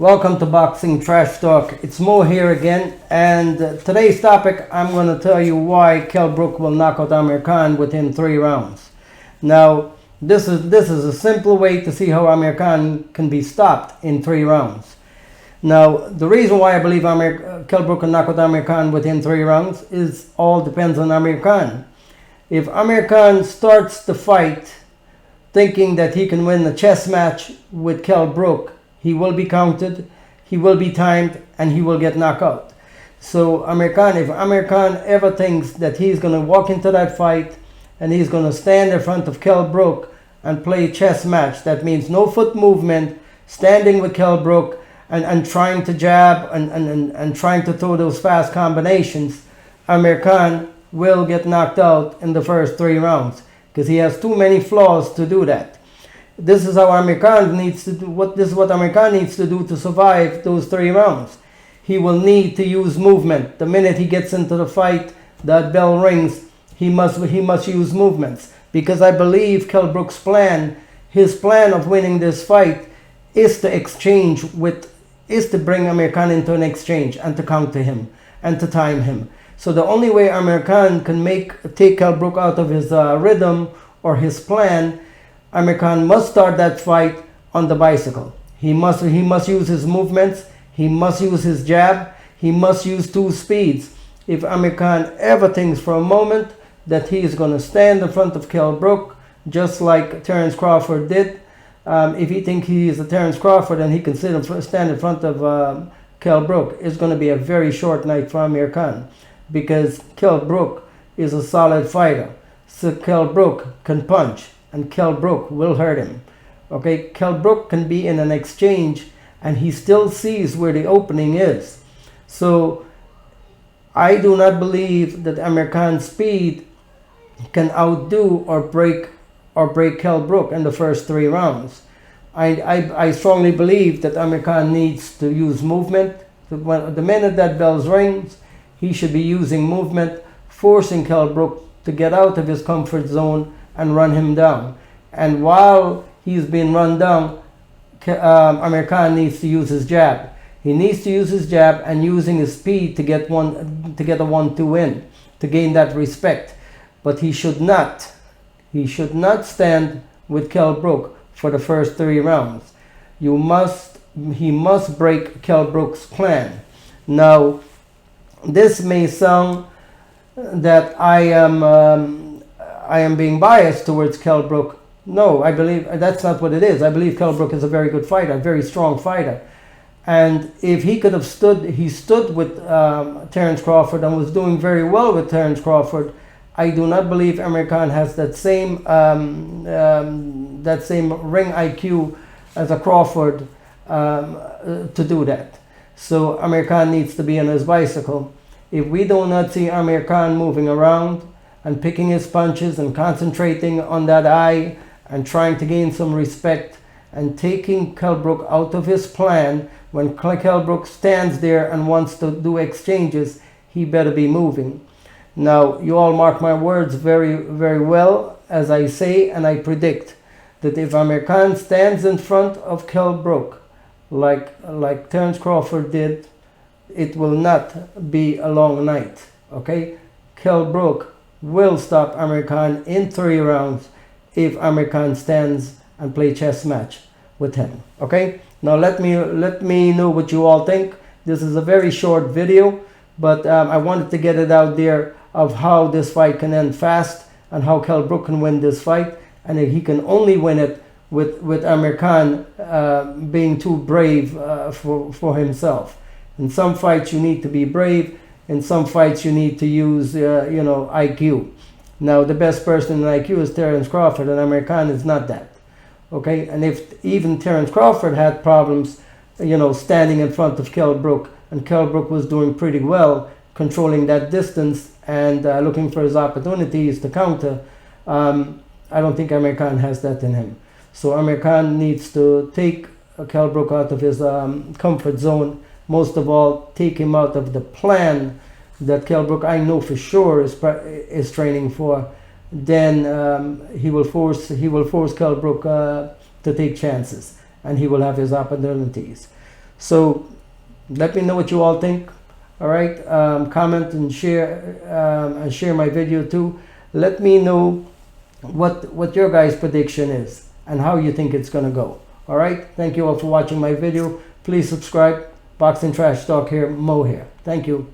Welcome to Boxing Trash Talk. It's Mo here again, and today's topic, I'm going to tell you why Kell Brook will knock out Amir Khan within 3 rounds. Now, this is a simple way to see how Amir Khan can be stopped in 3 rounds. Now, the reason why I believe Kell Brook can knock out Amir Khan within 3 rounds is all depends on Amir Khan. If Amir Khan starts the fight thinking that he can win a chess match with Kell Brook, he will be counted, he will be timed, and he will get knocked out. So if Amir Khan ever thinks that he's going to walk into that fight and he's going to stand in front of Kell Brook and play a chess match, that means no foot movement, standing with Kell Brook and trying to jab and trying to throw those fast combinations, Amir Khan will get knocked out in the first 3 rounds because he has too many flaws to do that. This is how Amir Khan needs to do. This is what Amir Khan needs to do to survive those 3 rounds. He will need to use movement. The minute he gets into the fight, that bell rings. He must use movements, because I believe Kell Brook's plan, his plan of winning this fight, is to bring Amir Khan into an exchange and to counter him and to time him. So the only way Amir Khan can take Kell Brook out of his rhythm or his plan, Amir Khan must start that fight on the bicycle. He must use his movements. He must use his jab. He must use 2 speeds. If Amir Khan ever thinks for a moment that he is going to stand in front of Kell Brook, just like Terence Crawford did, if he thinks he is a Terence Crawford and he can stand in front of Kell Brook, it's going to be a very short night for Amir Khan, because Kell Brook is a solid fighter. So Kell Brook can punch, and Kell Brook will hurt him. Okay, Kell Brook can be in an exchange and he still sees where the opening is. So I do not believe that Amir Khan's speed can outdo or break Kell Brook in the first 3 rounds. I strongly believe that Amir Khan needs to use movement. The minute that bell rings, he should be using movement, forcing Kell Brook to get out of his comfort zone and run him down. And while he's being run down, Amir Khan needs to use his jab. He needs to use his jab and using his speed to get a 1-2 in, to gain that respect. But he should not stand with Kell Brook for the first 3 rounds. He must break Kell Brook's plan. Now, this may sound that I am being biased towards Kell Brook. No, I believe that's not what it is. I believe Kell Brook is a very good fighter, a very strong fighter. And if he could have stood with Terence Crawford and was doing very well with Terence Crawford, I do not believe Amir Khan has that same ring IQ as a Crawford to do that. So Amir Khan needs to be on his bicycle. If we do not see Amir Khan moving around and picking his punches and concentrating on that eye and trying to gain some respect and taking Kell Brook out of his plan, when Kell Brook stands there and wants to do exchanges, he better be moving. Now, you all mark my words very, very well as I say and I predict that if Amir Khan stands in front of Kell Brook like Terence Crawford did, it will not be a long night. Okay? Kell Brook will stop Amir Khan in 3 rounds if Amir Khan stands and play chess match with him. Okay? Now let me know what you all think. This is a very short video, but I wanted to get it out there of how this fight can end fast and how Kell Brook can win this fight, and he can only win it with Amir Khan being too brave for himself. In some fights you need to be brave. In some fights you need to use IQ. Now the best person in IQ is Terence Crawford, and Amir Khan is not that. Okay, and if even Terence Crawford had problems, standing in front of Kell Brook, and Kell Brook was doing pretty well, controlling that distance and looking for his opportunities to counter, I don't think Amir Khan has that in him. So Amir Khan needs to take Kell Brook out of his comfort zone. Most of all, take him out of the plan that Kell Brook, I know for sure, is training for. Then he will force Kell Brook to take chances, and he will have his opportunities. So let me know what you all think. All right, comment and share my video too. Let me know what your guys' prediction is and how you think it's gonna go. All right, thank you all for watching my video. Please subscribe. Boxing Trash Talk here, Mo here. Thank you.